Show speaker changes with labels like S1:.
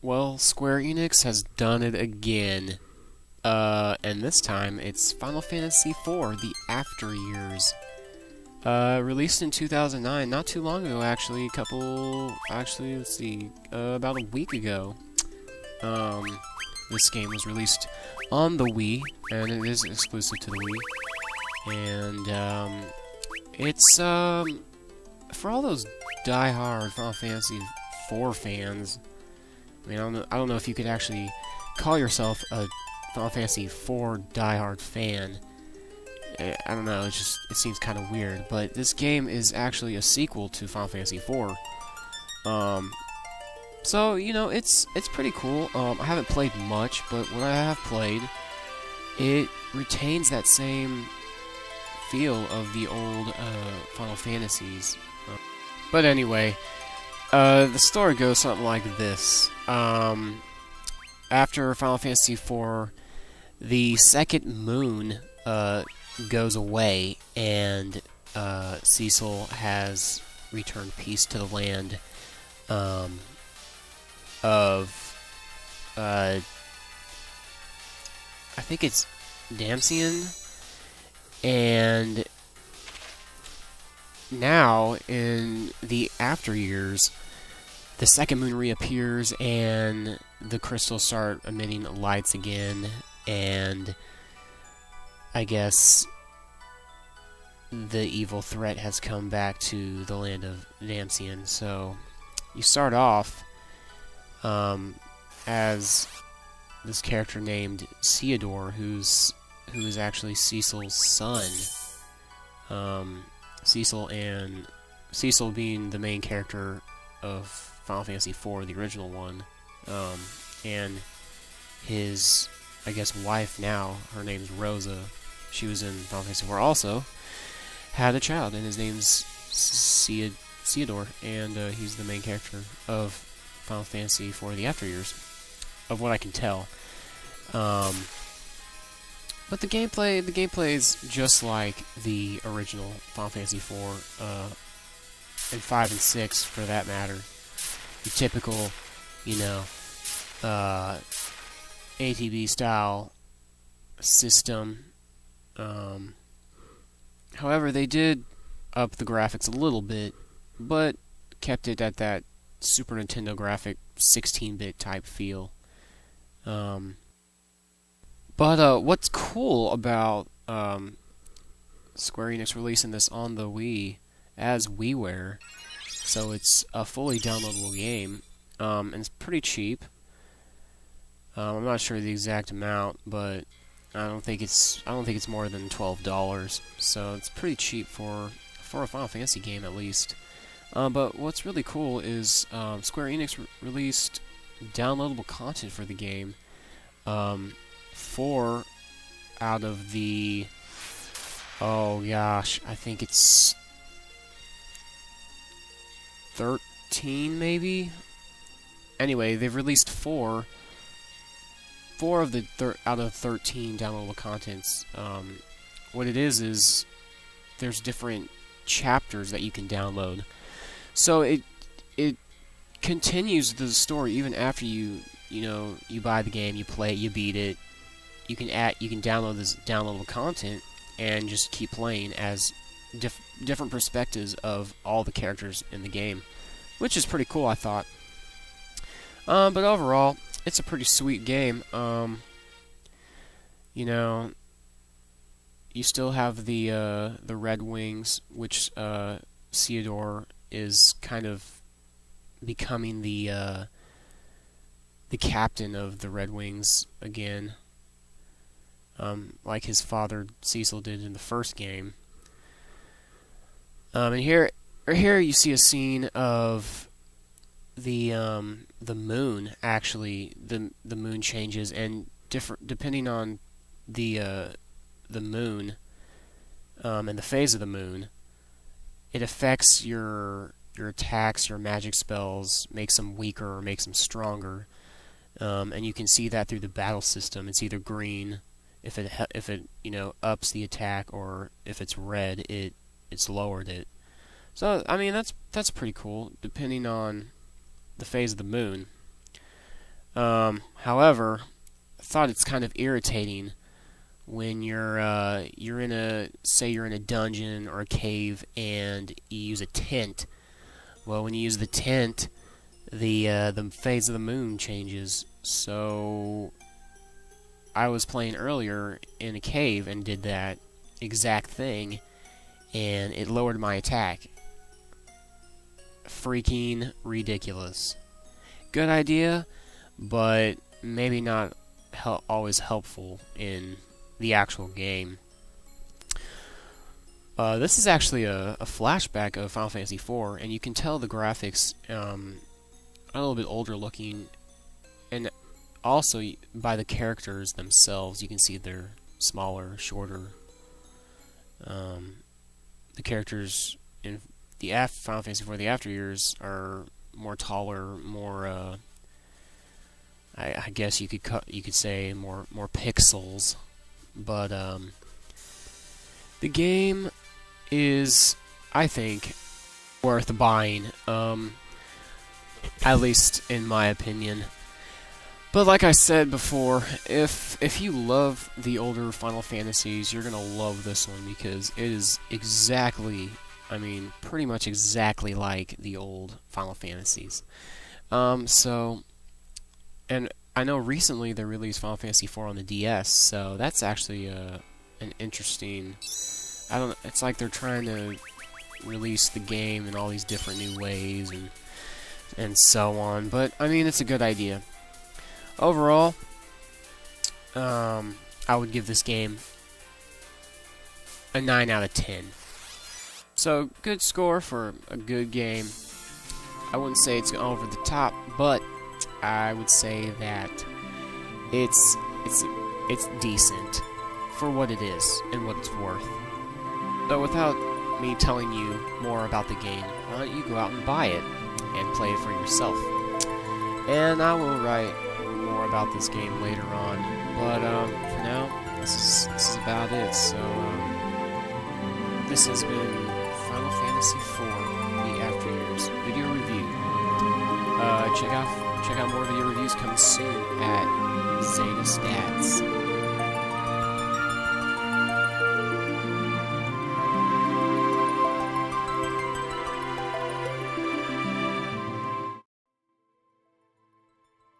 S1: Well, Square Enix has done it again. And this time it's Final Fantasy IV, The After Years. Released in 2009, not too long ago actually, let's see, about a week ago. This game was released on the Wii, and it is exclusive to the Wii. And, it's, for all those die-hard Final Fantasy IV fans, I mean, I don't know if you could actually call yourself a Final Fantasy IV die-hard fan. I don't know, it seems kind of weird, but this game is actually a sequel to Final Fantasy IV. So, you know, it's pretty cool. I haven't played much, but what I have played, it retains that same feel of the old Final Fantasies. But anyway, the story goes something like this. After Final Fantasy IV, the second moon goes away, and Cecil has returned peace to the land of I think it's Damcian, and now in the after years, the second moon reappears and the crystals start emitting lights again, and I guess the evil threat has come back to the land of Damcian. So you start off as this character named Theodore, who is actually Cecil's son. Cecil being the main character of Final Fantasy IV, the original one, and his, I guess, wife now, her name's Rosa. She was in Final Fantasy IV also, had a child, and his name's Theodore, and he's the main character of Final Fantasy IV, the After Years, of what I can tell. But the gameplay is just like the original Final Fantasy IV, and 5 and 6 for that matter. The typical, you know, ATB style system. However, they did up the graphics a little bit, but kept it at that Super Nintendo graphic 16-bit type feel. But what's cool about Square Enix releasing this on the Wii as WiiWare, so it's a fully downloadable game, and it's pretty cheap. I'm not sure the exact amount, but I don't think it's more than $12. So it's pretty cheap for a Final Fantasy game at least. But what's really cool is Square Enix released downloadable content for the game. 4 out of the, oh gosh, I think it's 13 maybe. Anyway, they've released 4 of the out of 13 downloadable contents. What it is there's different chapters that you can download. So it continues the story even after you buy the game, you play it, you beat it. You can download this downloadable content and just keep playing as different perspectives of all the characters in the game, which is pretty cool, I thought. But overall, it's a pretty sweet game. You know, you still have the Red Wings, which Theodore is kind of becoming the captain of the Red Wings again, like his father Cecil did in the first game. And here you see a scene of the moon. Actually, the moon changes, and depending on the moon and the phase of the moon, it affects your attacks, your magic spells, makes them weaker or makes them stronger. And you can see that through the battle system. It's either green if it ups the attack, or if it's red, it's lowered it. So I mean that's pretty cool, depending on the phase of the moon. However, I thought it's kind of irritating when you're in a, say you're in a dungeon or a cave and you use a tent. Well, when you use the tent, the phase of the moon changes. So I was playing earlier in a cave and did that exact thing, and it lowered my attack. Freaking ridiculous. Good idea, but maybe not always helpful in the actual game. This is actually a flashback of Final Fantasy IV, and you can tell the graphics are a little bit older looking, and also by the characters themselves, you can see they're smaller, shorter. The characters in the Final Fantasy IV, the after years, are more taller, more. I guess you could say more pixels, but the game is, I think, worth buying. At least in my opinion. But like I said before, if you love the older Final Fantasies, you're gonna love this one because it is exactly, I mean, pretty much exactly like the old Final Fantasies. And I know recently they released Final Fantasy IV on the DS, so that's actually an interesting. I don't. It's like they're trying to release the game in all these different new ways and so on. But I mean, it's a good idea. Overall, I would give this game a 9 out of 10. So, good score for a good game. I wouldn't say it's over the top, but I would say that it's decent for what it is and what it's worth. So, without me telling you more about the game, why don't you go out and buy it and play it for yourself? And I will write more about this game later on, but for now, this is about it. So this has been Final Fantasy IV: The After Years video review. Check out more video reviews coming soon at Zeta Stats.